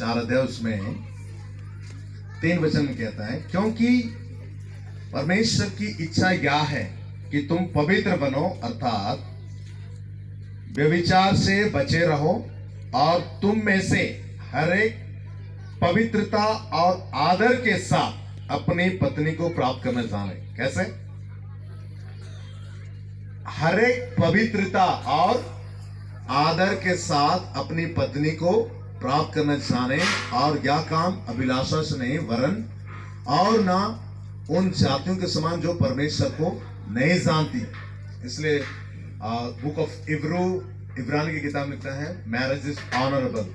4 अध्याय उसमें 3 वचन में कहता है, क्योंकि परमेश्वर की इच्छा यह है कि तुम पवित्र बनो, अर्थात व्यभिचार से बचे रहो, और तुम में से हर एक पवित्रता और आदर के साथ अपनी पत्नी को प्राप्त करना जाने। कैसे? हर एक पवित्रता और आदर के साथ अपनी पत्नी को प्राप्त करना जाने, और यह काम अभिलाषा से नहीं वरन और ना उन जातियों के समान जो परमेश्वर को नहीं जानती। इसलिए बुक ऑफ इब्रानी की किताब लिखता है, मैरिज इज ऑनरेबल,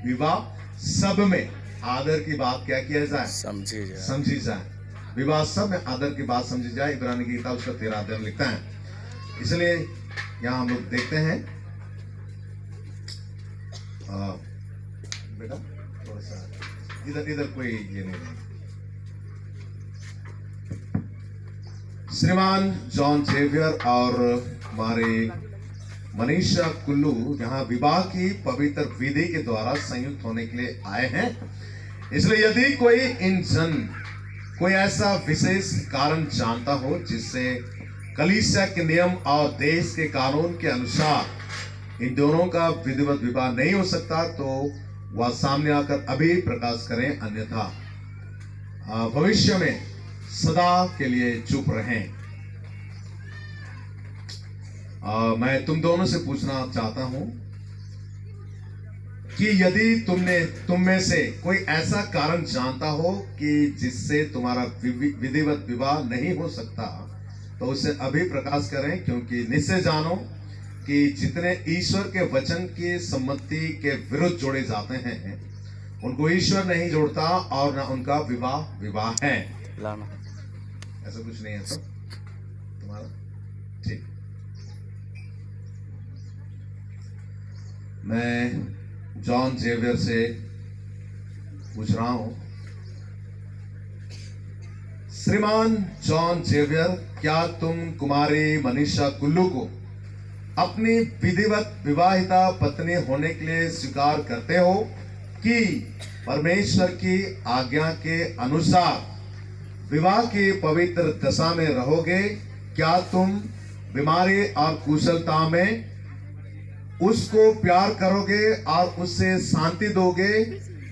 विवाह सब में आदर की बात क्या किया जाए, समझी जाए। विवाह सब में आदर की बात समझी जाए। इब्रानी की किताब उसका 13 अध्याय लिखता है। इसलिए यहां हम लोग देखते हैं, बेटा थोड़ा सा इधर कोई ये नहीं। श्रीमान जॉन जेवियर और हमारे मनीषा कुल्लू यहाँ विवाह की पवित्र विधि के द्वारा संयुक्त होने के लिए आए हैं। इसलिए यदि कोई ऐसा विशेष कारण जानता हो जिससे कलीसिया के नियम और देश के कानून के अनुसार इन दोनों का विधिवत विवाह नहीं हो सकता, तो वह सामने आकर अभी प्रकाश करें, अन्यथा भविष्य में सदा के लिए चुप रहें। मैं तुम दोनों से पूछना चाहता हूं कि यदि तुम में से कोई ऐसा कारण जानता हो कि जिससे तुम्हारा विधिवत विवाह नहीं हो सकता, तो उसे अभी प्रकाश करें, क्योंकि निश्चय जानो कि जितने ईश्वर के वचन की सम्मति के विरुद्ध जोड़े जाते हैं उनको ईश्वर नहीं जोड़ता, और न उनका विवाह है। ऐसा कुछ नहीं है सब तुम्हारा ठीक। मैं जॉन जेवियर से पूछ रहा हूं, श्रीमान जॉन जेवियर, क्या तुम कुमारी मनीषा कुल्लू को अपनी विधिवत विवाहिता पत्नी होने के लिए स्वीकार करते हो कि परमेश्वर की आज्ञा के अनुसार विवाह की पवित्र दशा में रहोगे? क्या तुम बीमारी और कुशलता में उसको प्यार करोगे और उससे शांति दोगे,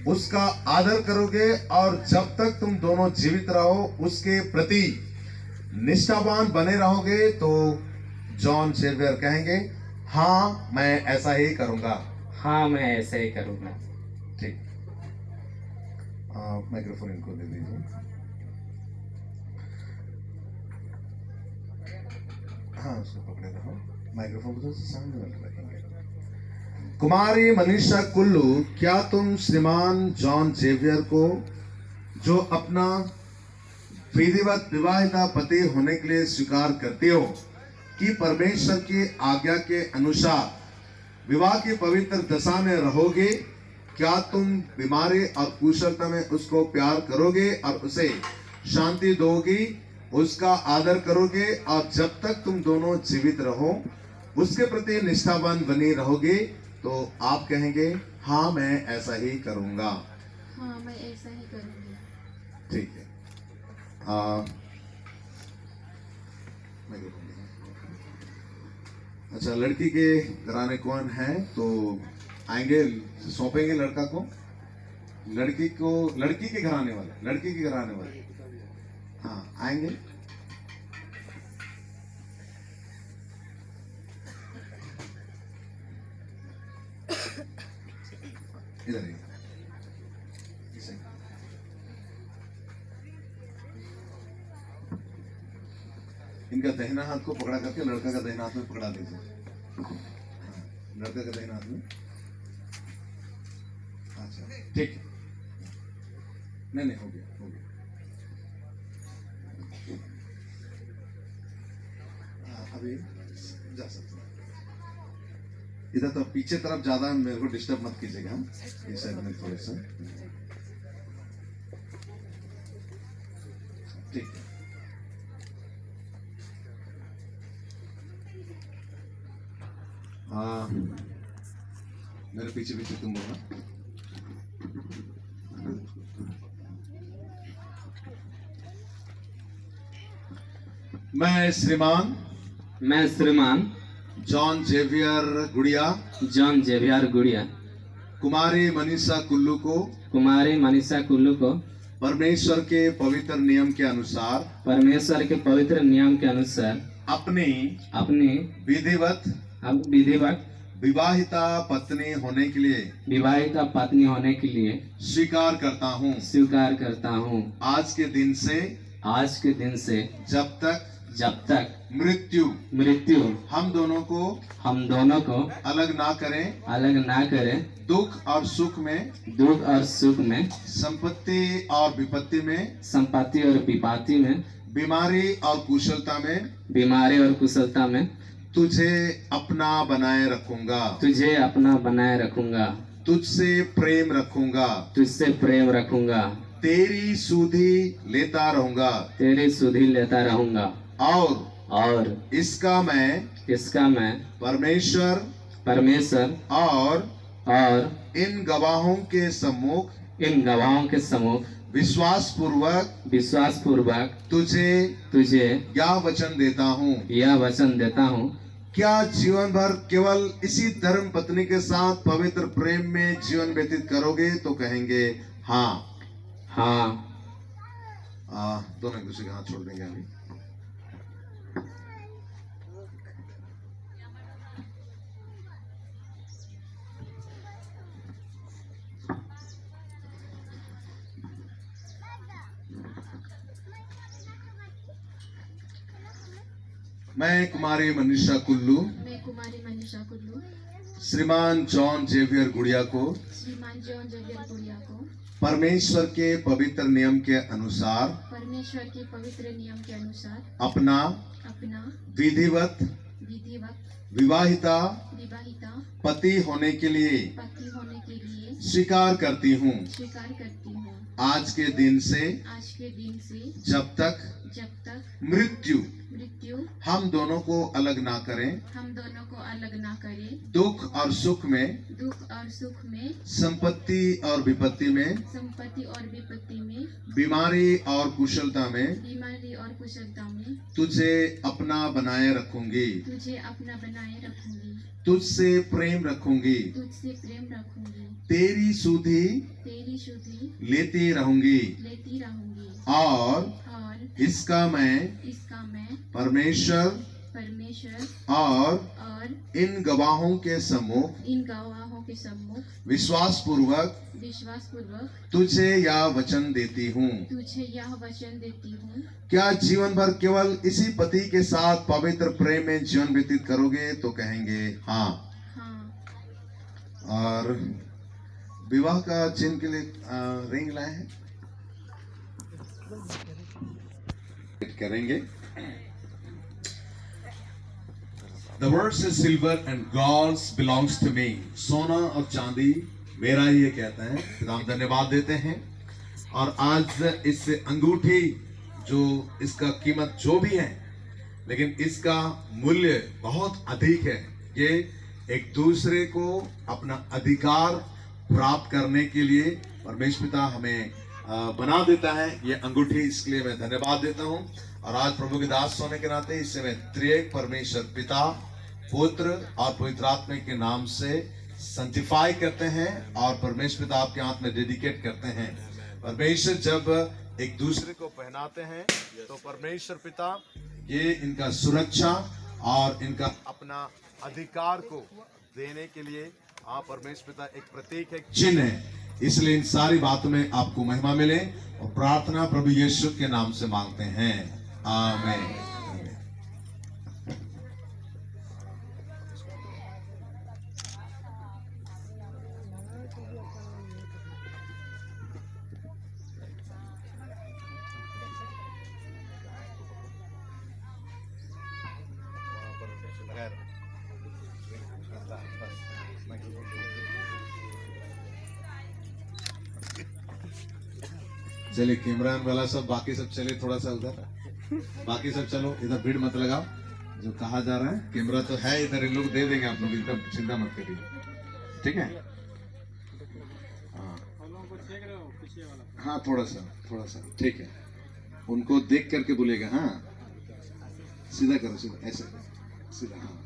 उसका आदर करोगे, और जब तक तुम दोनों जीवित रहो उसके प्रति निष्ठावान बने रहोगे? तो जॉन जेवियर कहेंगे, हाँ मैं ऐसा ही करूंगा। हाँ मैं ऐसा ही करूंगा। ठीक, माइक्रोफोन इनको दे दीजिए। हाँ उसको पकड़े रहो, माइक्रोफोन को तो सामने रखेंगे। कुमारी मनीषा कुल्लू, क्या तुम श्रीमान जॉन जेवियर को, जो अपना विधिवत विवाहिता पति होने के लिए स्वीकार करते हो कि परमेश्वर की आज्ञा के अनुसार विवाह की पवित्र दशा में रहोगे, क्या तुम बीमारी और कुशलता में उसको प्यार करोगे और उसे शांति दोगी, उसका आदर करोगे, और जब तक तुम दोनों जीवित रहो उसके प्रति निष्ठावान बनी रहोगे? तो आप कहेंगे, हाँ मैं ऐसा ही करूंगा। हाँ मैं ऐसा ही करूंगी। ठीक है। अच्छा, लड़की के घराने कौन है? तो आएंगे, सौंपेंगे लड़का को, लड़की के घराने वाले, हाँ आएंगे। इधर ही इनका दाहिना हाथ को पकड़ा करके लड़का का दाहिना हाथ में पकड़ा दीजिए। लड़का का दाहिना हाथ में। अच्छा ठीक है, नहीं हो गया। अभी जा सकते हैं। इधर तो पीछे तरफ ज्यादा मेरे को डिस्टर्ब मत कीजिएगा। हम इस साइड में थोड़े सा ठीक है। मेरे पीछे तुम बोलना। मैं श्रीमान मैं श्रीमान जॉन जेवियर गुड़िया जॉन जेवियर गुड़िया कुमारी मनीषा कुल्लू को कुमारी मनीषा कुल्लू को परमेश्वर के पवित्र नियम के अनुसार परमेश्वर के पवित्र नियम के अनुसार अपनी अपनी विधिवत विधिवत विवाहिता पत्नी होने के लिए विवाहिता पत्नी होने के लिए स्वीकार करता हूँ। आज के दिन से जब तक मृत्यु हम दोनों को अलग ना करें, दुख और सुख में संपत्ति और विपत्ति में बीमारी और कुशलता में तुझे अपना बनाए रखूंगा, तुझसे प्रेम रखूंगा, तेरी सुधि लेता रहूंगा और इसका मैं परमेश्वर और इन गवाहों के सम्मुख विश्वास पूर्वक तुझे यह वचन देता हूँ। क्या जीवन भर केवल इसी धर्म पत्नी के साथ पवित्र प्रेम में जीवन व्यतीत करोगे? तो कहेंगे हाँ। दोनों एक दूसरे के हाथ छोड़ देंगे अभी। मैं कुमारी मनीषा कुल्लू श्रीमान जॉन जेवियर गुड़िया को परमेश्वर के पवित्र नियम के अनुसार अपना विधिवत विवाहिता पति होने के लिए स्वीकार करती हूँ। आज के दिन से जब तक मृत्यु हम दोनों को अलग ना करें, दुख और सुख में संपत्ति और विपत्ति में बीमारी और कुशलता में तुझे अपना बनाए रखूंगी, तुझसे प्रेम रखूंगी, तेरी सुधि लेती रहूंगी और इसका मैं परमेश्वर और इन गवाहों के सम्मुख विश्वास पूर्वक तुझे यह वचन देती हूँ। क्या जीवन भर केवल इसी पति के साथ पवित्र प्रेम में जीवन व्यतीत करोगे? तो कहेंगे हाँ। और विवाह का चिन्ह के लिए रिंग लाए हैं, करेंगे। The word says silver and gold belongs to me. सोना और चांदी मेरा ही ये कहता है। फिर हम धन्यवाद देते हैं। और आज इस अंगूठी जो इसका कीमत जो भी है, लेकिन इसका मूल्य बहुत अधिक है। ये एक दूसरे को अपना अधिकार प्राप्त करने के लिए परमेश्वर पिता हमें बना देता है ये अंगूठी। इसके लिए मैं धन्यवाद देता हूँ। और आज प्रभु के दास होने के नाते इससे मैं त्रिएक परमेश्वर पिता, पुत्र और पवित्र आत्मा के नाम से संटिफाई करते हैं और परमेश्वर पिता आपके हाथ में डेडिकेट करते हैं। परमेश्वर जब एक दूसरे को पहनाते हैं तो परमेश्वर पिता ये इनका सुरक्षा और इनका अपना अधिकार को देने के लिए परमेश्वर पिता एक प्रतीक है, चिन्ह है। इसलिए इन सारी बातों में आपको महिमा मिले और प्रार्थना प्रभु यीशु के नाम से मांगते हैं, आमीन। चलिए कैमरामैन वाला सब, बाकी सब चलिए थोड़ा सा उधर, बाकी सब चलो इधर, भीड़ मत लगाओ। जो कहा जा रहा है कैमरा तो है इधर, इन लोग दे देंगे आप लोग, एकदम चिंता मत करिए, ठीक है। हाँ थोड़ा सा ठीक है, उनको देख करके बोलेगा। हाँ सीधा करो, सीधा ऐसे सीधा। हाँ हाँ।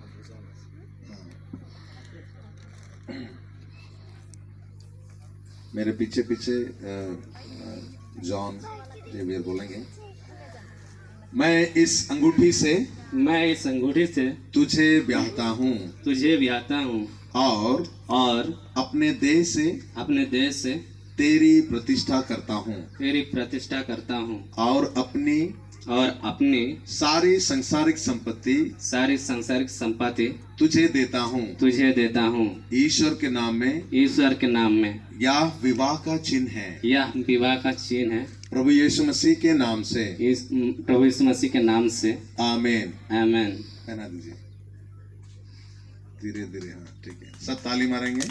मेरे पीछे पीछे जॉन जेवियर बोलेंगे। मैं इस अंगूठी से मैं इस अंगूठी से तुझे ब्याहता हूँ तुझे ब्याहता हूँ और अपने देह से अपने देश से तेरी प्रतिष्ठा करता हूँ तेरी प्रतिष्ठा करता हूँ और अपनी सारी सांसारिक संपत्ति सारी सांसारिक संपत्ति तुझे देता हूँ तुझे देता हूँ ईश्वर के नाम में। ईश्वर के नाम में यह विवाह का चिन्ह है। यह विवाह का चिन्ह है प्रभु यीशु मसीह के नाम से। इस प्रभु यीशु मसीह के नाम से। आमीन आमीन। पहना दीजिए धीरे धीरे। हाँ ठीक है, सब ताली मारेंगे।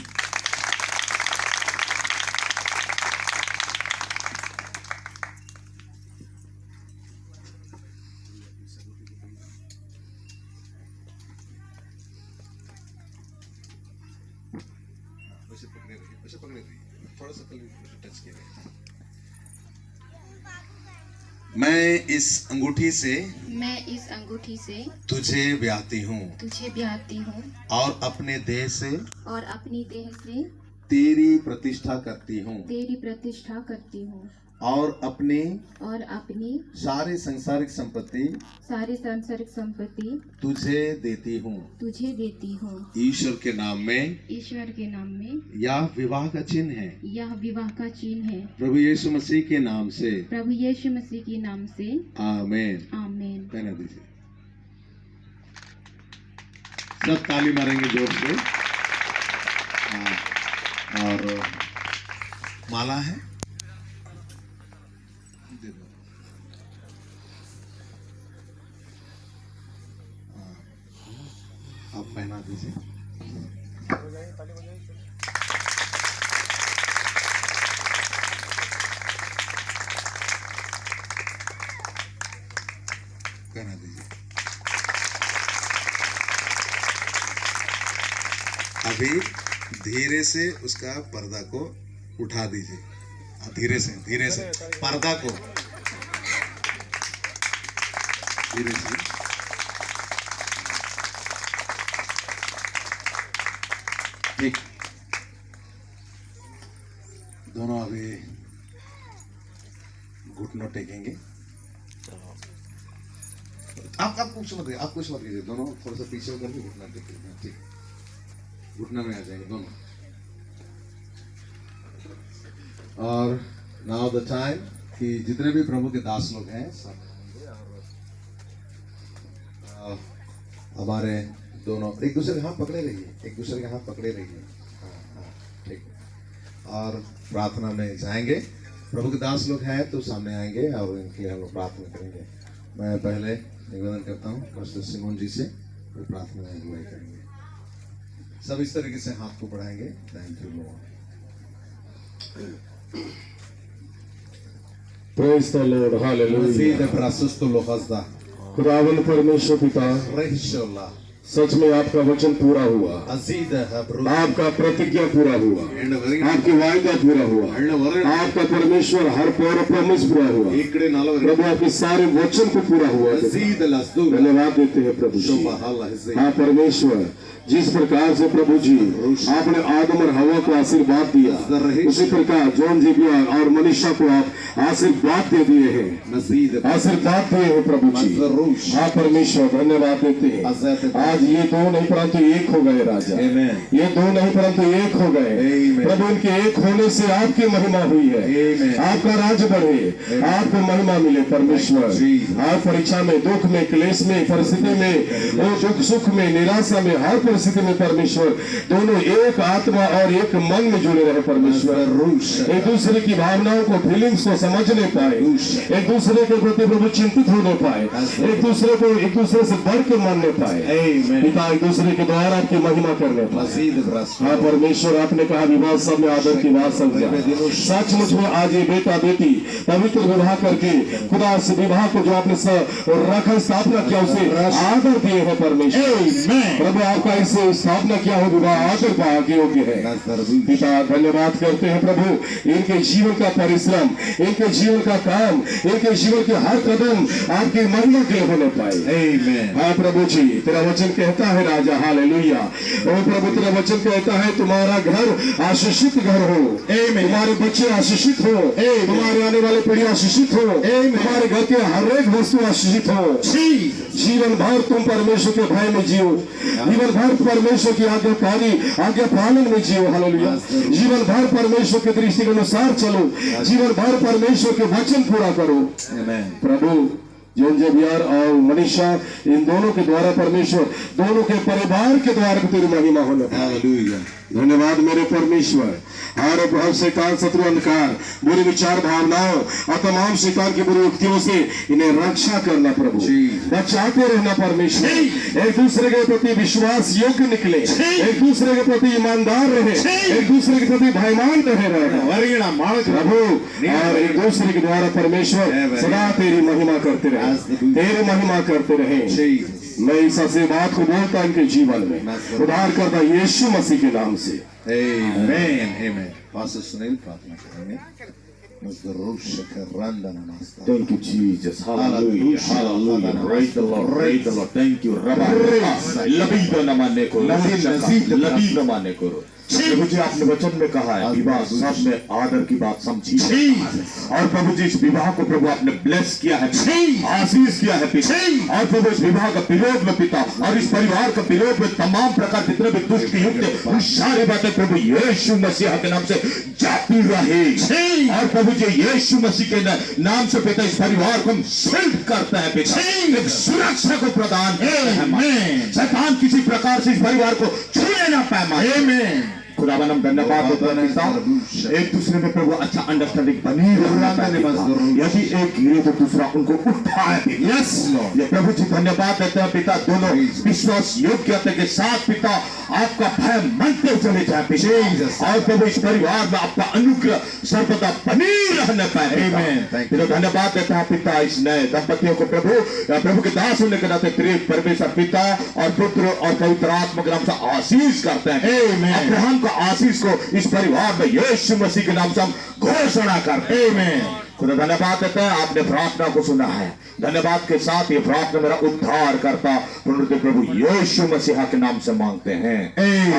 वैसे पकड़े रहिए, थोड़ा सा टच किया। मैं इस अंगूठी से तुझे ब्याहती हूँ और अपने देह से तेरी प्रतिष्ठा करती हूँ और अपनी सारी सांसारिक संपत्ति तुझे देती हूँ ईश्वर के नाम में। यह विवाह का चिन्ह है प्रभु यीशु मसीह के नाम से। आमीन। पहना दीजिए, सब ताली मारेंगे जोर से। और माला है, आप पहना दीजिए। पहना दीजिए। अभी धीरे से उसका पर्दा को उठा दीजिए। धीरे से पर्दा को धीरे से। ठीक, दोनों अभी घुटनों टेकेंगे। आप कुछ मत कीजिए, दोनों थोड़ा सा पीछे होकर के घुटना टेकेंगे। ठीक, घुटना में आ जाएंगे दोनों। और नाउ द टाइम कि जितने भी प्रभु के दास लोग हैं सब हमारे दोनों एक दूसरे के हाथ पकड़े रहिए। हाँ ठीक। और प्रार्थना में जाएंगे। प्रभु के दास लोग हैं तो सामने आएंगे और इनके लिए हम लोग प्रार्थना करेंगे। मैं पहले निवेदन करता हूँ पास्टर सिमोन जी से, फिर प्रार्थना में अगुवाई करेंगे। सब इस तरीके से हाथ को बढ़ाएंगे। Thank you Lord. Praise the Lord. Hallelujah. खुदावन परमेश्वर पिता, सच में आपका वचन पूरा हुआ, आपका प्रतिज्ञा पूरा हुआ, आपकी वायदा पूरा हुआ, आपका परमेश्वर हर प्रॉमिस पूरा हुआ। प्रभु आपके सारे वचन को पूरा हुआ। धन्यवाद देते हैं प्रभु जी। हाँ परमेश्वर, जिस प्रकार से प्रभु जी आपने आदम और हवा को आशीर्वाद दिया, उसी प्रकार जॉन जेवियर और मनीषा को आप आशीर्वाद दे दिए हैं, आशीर्वाद दिए हैं प्रभु जी। हाँ परमेश्वर, धन्यवाद देते हैं। आज ये दो नहीं परंतु एक हो गए राजा, ये दो नहीं परंतु एक हो गए प्रभु। इनके एक होने से आपकी महिमा हुई है, आपका राज बढ़े, आपको महिमा मिले परमेश्वर। हर परीक्षा में, दुख में, क्लेश में, परिस्थिति में, और दुख सुख में, निराशा में, हर परिस्थिति में परमेश्वर दोनों एक आत्मा और एक मन में जुड़े रहे परमेश्वर। एक दूसरे की भावनाओं को, फीलिंग्स को समझने पाए, एक दूसरे के प्रति प्रभु चिंतित होने पाए, एक दूसरे से बढ़ के मानने पाए। पिता एक दूसरे के द्वारा आपकी महिमा करने पाए। मजीद बरस हाँ परमेश्वर, आपने कहा विवाह सब में आदर की बात समझा। सचमुच में आज ये बेटा बेटी पवित्र विवाह करके खुदा से विवाह को जो आपने रखा स्थापना किया उसे आदर दिए हैं परमेश्वर। प्रभु आपका इसे स्थापना किया हो विवाह आदर भाग्य योग्य है। पिता धन्यवाद करते हैं प्रभु, इनके जीवन का परिश्रम, इनके जीवन का काम, इनके जीवन के हर कदम आपकी महिमा के होने पाए। हाँ प्रभु जी, तेरा वचन कहता है राजा, हालेलुया। ओ प्रभु, तेरा वचन कहता है तुम्हारा घर आशीषित घर हो, तुम्हारे बच्चे आशीषित हो, तुम्हारे आने वाले पीढ़ी आशीषित हो, तुम्हारे घर के हर एक वस्तु आशीषित हो। जीवन भर तुम परमेश्वर के भय में जियो, जीवन भर परमेश्वर की आज्ञाकारी आज्ञा पालन में जियो, हालेलुया। जीवन भर परमेश्वर के दृष्टि के अनुसार चलो, जीवन भर परमेश्वर के वचन पूरा करो प्रभु। जॉन जेवियर और मनीषा, इन दोनों के द्वारा परमेश्वर दोनों के परिवार के द्वारा तेरी महिमा होने पाए। धन्यवाद मेरे परमेश्वर। हर भाव से काल शत्रु अंधकार बुरी विचार भावनाओं और तमाम शिकार की बुरी युक्तियों से इन्हें रक्षा करना प्रभु, बचाते रहना परमेश्वर। एक दूसरे के प्रति विश्वास योग्य निकले, एक दूसरे के प्रति ईमानदार रहे, एक दूसरे के प्रति भयमान रहे प्रभु, और एक दूसरे के द्वारा परमेश्वर सदा तेरी महिमा करते रहे, तेरी महिमा करते रहे। मैं इस ऐसी बात को बोलता इनके जीवन में उद्धार करता यीशु मसीह के नाम से। पास्टर सुनील प्रार्थना करेंगे। Thank you, Jesus. Hallelujah. Hallelujah. Praise the Lord. Praise the Lord. Thank you. प्रभु जी, आपने वचन में कहा है विवाह सब में आदर की बात समझी, और प्रभु जी इस विवाह को प्रभु आपने ब्लेस किया है, आशीष किया है पिता। और प्रभु इस विवाह का विरोध में पिता और इस परिवार का विरोध में तमाम प्रकार जितने भी दुष्ट युक्त सारी बातें प्रभु यीशु मसीह के नाम से जाती रहे। और प्रभु जी यीशु मसीह के नाम से पिता इस परिवार को हम शील्ड करते हैं पिता, एक सुरक्षा को प्रदान करते हैं। शैतान किसी प्रकार से इस परिवार को छूने ना पाए। खुदावन हम धन्यवाद देते हैं पिता, एक दूसरे में प्रभु अच्छा अंडरस्टैंडिंग बनी रहे, यदि एक गिरे तो दूसरा उनको उठाए। यस लॉर्ड, प्रभु जी धन्यवाद देते हैं पिता, दोनों विश्वास योग्यता के साथ पिता आपका भय मानते चले जाए पिता, और प्रभु इस परिवार में आपका अनुग्रह सर्वदा बनी रहने पाए। फिर धन्यवाद देता है पिता इस नए दंपतियों को प्रभु के दास होने के नाते प्रिय परमेश्वर पिता और पुत्र और पवित्र आत्मा के नाम से आशीष करते हैं। अब्राहम का आशीष को इस परिवार में यीशु मसीह के नाम से हम घोषणा करते हैं। खुदा धन्यवाद देते हैं, आपने प्रार्थना को सुना है। धन्यवाद के साथ ये प्रार्थना मेरा उद्धार करता पुनरुत्थित प्रभु यीशु मसीह के नाम से मांगते हैं, आमीन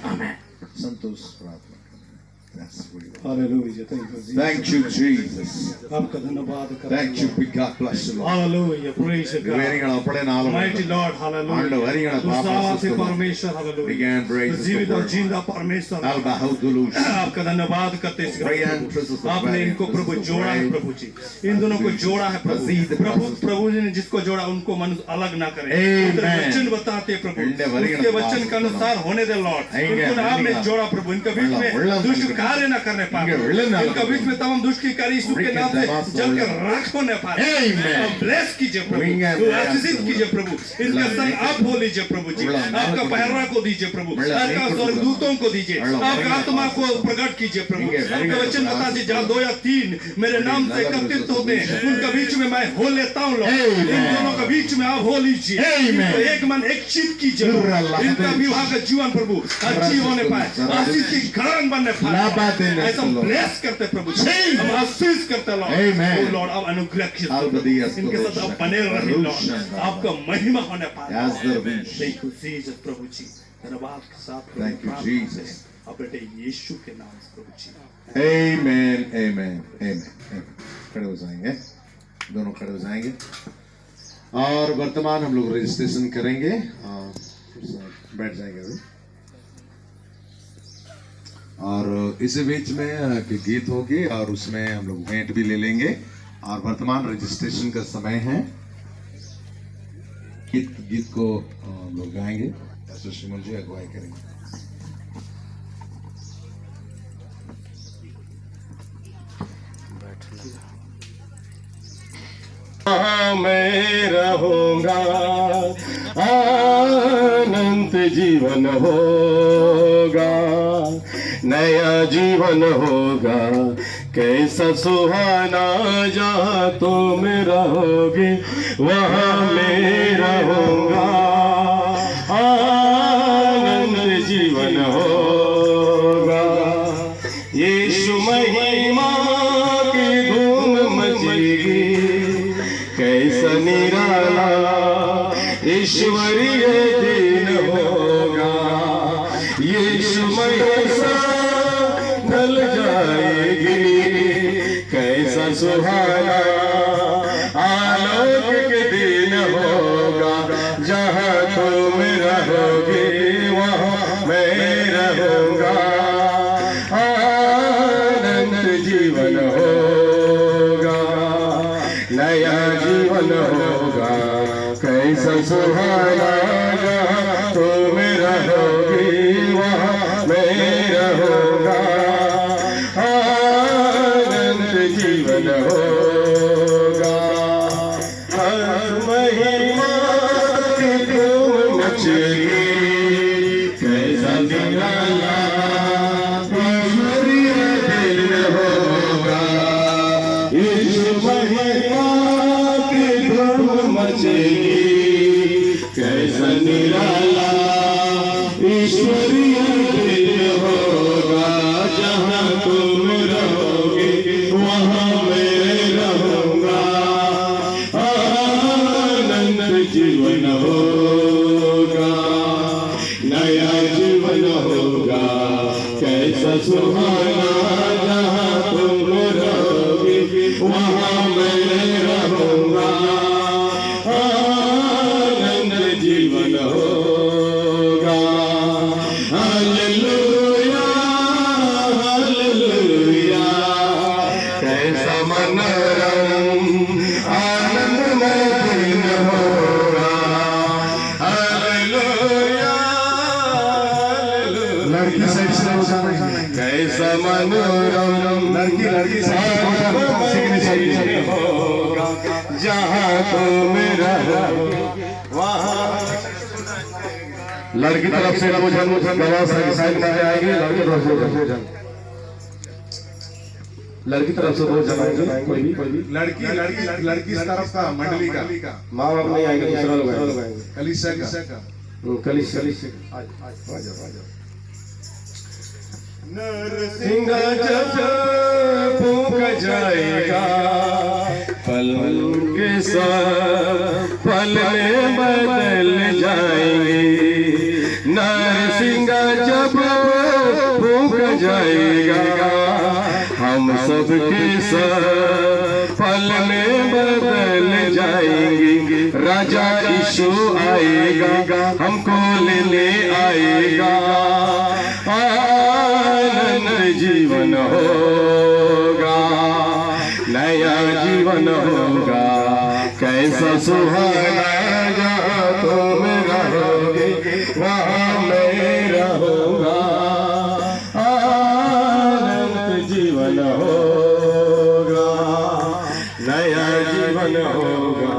आमीन। संतोष प्रार्थना। Hallelujah. Thank you, Jesus. Thank you, Jesus. आपका धन्यवाद करते Thank you, big God bless you, Lord. Hallelujah. Praise God. Mighty Lord. Hallelujah. तुझसे परमेश्वर Hallelujah. Began praise जीवित और जिंदा परमेश्वर आपका धन्यवाद करते हैं। आपने इनको प्रभु जोड़ा है प्रभु जी, इन दोनों को जोड़ा है प्रभु जी ने जिसको जोड़ा उनको मनुष्य अलग ना करे। वचन बताते प्रभु, उसके वचन के अनुसार होने दे लॉर्ड। उनको आपने जोड़ा प्रभु, इनके बीच में दुष्ट कार्य न करने पाए, इनके बीच में तमाम दुष्ट की कार्य यीशु के नाम से जलकर राख होने पाए। ब्लेस कीजिए प्रभु, आशीषित कीजिए प्रभु, इनका संग आप हो लीजिए प्रभु जी, आपका पहरा को दीजिए प्रभु, आपका स्वर्गदूतों को दीजिए, आपका आत्मा को प्रकट कीजिए प्रभु। आपका वचन बता दीजिए जहाँ 2 या 3 मेरे नाम से एकत्रित होते हैं उनके बीच में मैं हो लेता हूँ। इन दोनों के बीच में आप हो लीजिए, एक मन एक चित कीजिए, इनका विवाह का जीवन प्रभु अच्छी होने पाए, आशीष की कारण बनने पाए। ऐसा ब्लेस करते प्रभु, हम आशीष करते लॉर्ड, अब अनुग्रह इनके साथ आप बने रहे लॉर्ड, आपका महिमा होने पाए। थैंक यू जीसस प्रभु जी, धन्यवाद के साथ Thank you, Jesus. अब बेटे यीशु के नाम से प्रभु जी, Amen, amen, amen. खड़े हो जाएंगे, दोनों खड़े हो जाएंगे और वर्तमान हम लोग रजिस्ट्रेशन करेंगे। बैठ जाएंगे अभी, और इसी बीच में गीत होगी और उसमें हम लोग भेंट भी ले लेंगे। और वर्तमान रजिस्ट्रेशन का समय है, गीत को हम लोग गाएंगे, श्रीमन जी अगुवाई करेंगे। मैं रहूंगा जीवन होगा, नया जीवन होगा, कैसा सुहाना जहाँ तुम रहोगे वहाँ मैं रहूँगा। आनंद जीवन होगा, यीशु महिमा की धूम मचेगी, कैसा निराला ईश्वरीय दिन होगा। यीशु महिमा ढल जाएगी, कैसा सुहाना आलोक दिन होगा, जहाँ तुम रहोगे वहाँ मैं रहूँगा। आनंद जीवन होगा, नया जीवन होगा, कैसा सुहाना जहाँ तुम रहोगे वहाँ मैं रहूँगा। आनंद जीवन होगा, हर महिमा की धूम मचेगी, कैसा निराला ईश्वरीय दिन होगा। यीशु महिमा की धूम मचेगी, कैसा निराला ईश्वरीय दिन होगा, जहाँ तुम रहोगे वहाँ मैं रहूँगा। आनंद जीवन होगा, नया जीवन होगा, कैसा सुहाना जहाँ तुम रहोगे वहाँ मैं रहूँगा। आनंद जीवन होगा, हालेलुया हालेलुया, कैसा मनोरम आनंदमय दिन होगा। हालेलुया लड़की साइड से कैसा मनोरम लड़की साइड होगा, जहाँ तुम रहोगे वहाँ। लड़की तरफ से भोजन दवा साइड में आएगी, लड़की तरफ से भोजन, लड़की तरफ से भोजन आएगी, कोई भी लड़की इस तरफ का मंडली का माँ बाप नहीं आएंगे, दूसरा लोग आएंगे, कलीसिया का कलिसिया आ जाओ। नरसिंह जब फूंक जाएगा, पल के सब पल में बदल जाएंगे। नरसिंह जब फूंक जाएगा, हम सब के सब पल में बदल जाएंगे। राजा यीशु आएगा, हमको लेने आएगा। आनंद जीवन होगा, नया जीवन होगा, कैसा सुहाना जहाँ तुम रहोगे वहाँ मैं रहूँगा। आनंद जीवन होगा, नया जीवन होगा।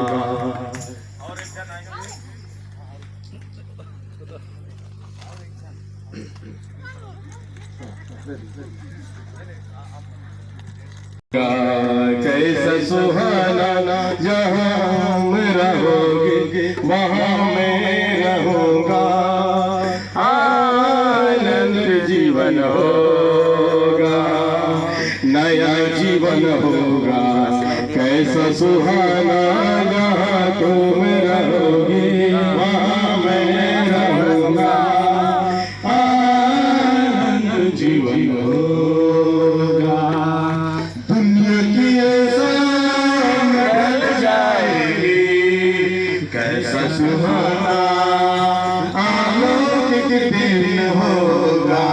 कैसा सुहाना जहाँ हम रहोगे वहाँ मैं रहूँगा। आनंद जीवन होगा, नया जीवन होगा, कैसा सुहाना जहाँ तुम रहोगे वहाँ मैं रहूँगा। आनंद जीवन होगा, दुनिया की शान ढल जाएगी, कैसा सुहाना आलोक के दिन होगा।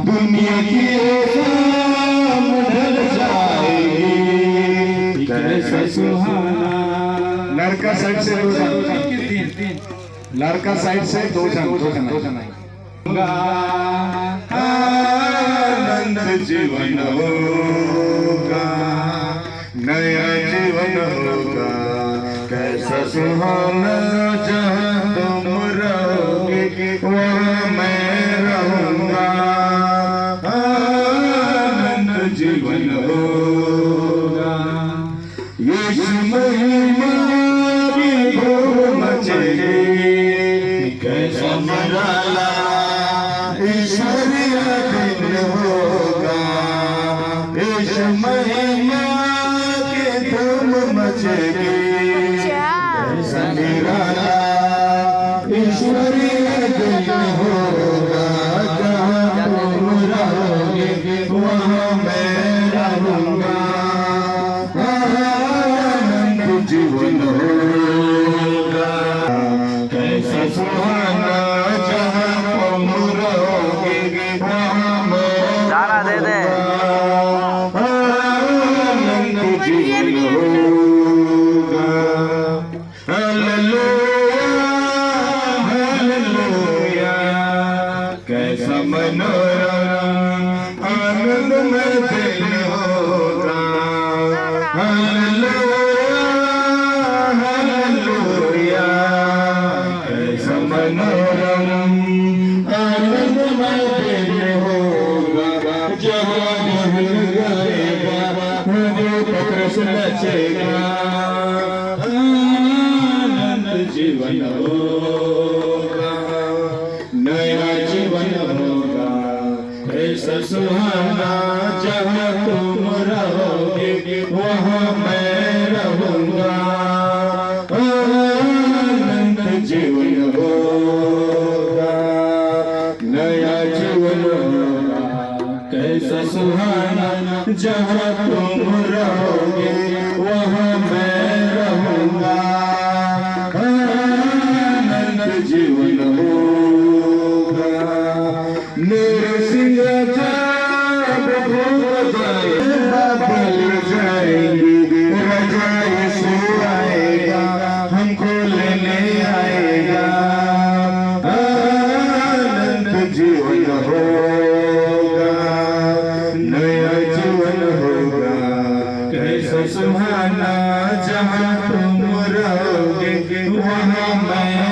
दुनिया की शान ढल जाएगी, कैसा सुहाना। लड़का साइड से दो लड़का साइड से दो जन आनंद जीवन होगा, नया जीवन होगा, कैसा सुहाना जहाँ तुम रहोगे होगा। यीशु महिमा की धूम मचेगी, कैसा निराला ईश्वरीय दिन होगा। यीशु महिमा की धूम मचेगी, कैसा निराला ईश्वरीय दिन होगा। जहाँ तुम रहोगे वहाँ मैं रहूँगा, आनंद जीवन होगा। कैसा सुहाना जहाँ तुम रहोगे वहाँ मैं रहूँगा, आनंद जीवन होगा। हालेलुया हालेलुया, कैसा मनोरम आनंद में दिल होगा। हालेलुया हालेलुया, कैसा मनोरम आनंद में दिल होगा। जहाँ दिल गाएगा कृष्ण नचेगा, आनंद जीवन होगा, नया जीवन होगा। कैसा सुहाना जहाँ तुम रहोगे वहाँ मैं रहूँगा, आनंद जीवन होगा, नया जीवन होगा। कैसा सुहाना जहाँ तुम रहोगे वहाँ मैं रहूँगा, आनंद जीवन होगा। मेरे सिंह प्रभु बदल जाएंगे, राजा यीशु आएगा हमको लेने आएगा, आनंद जीवन होगा, नया जीवन होगा। कैसा सुहाना जहाँ तुम रहोगे वहाँ मैं